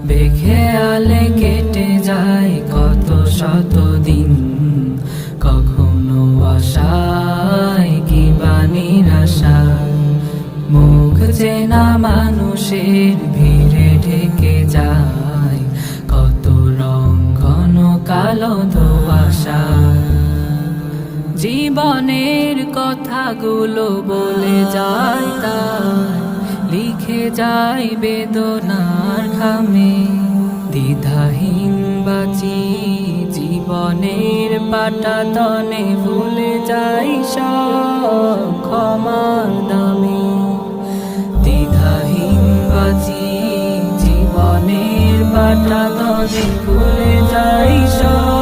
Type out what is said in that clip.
বেখেয়ালে কেটে যায় কত শত দিন, কখনো আশায় কিবা নিরাশায়। মুখ চেনা মানুষের ভিড়ে ঢেকে যায় কত রং ঘন কালো ধোঁয়াশা। জীবনের কথাগুলো বলে যায় তাই, লিখে যায় বেদনার খামে। দ্বিধাহীন বাঁচি জীবনের পাটাতনে, ভুলে যাই সব ক্ষমার দামে। দ্বিধাহীন বাঁচি জীবনের পাটাতনে, ভুলে যাই সব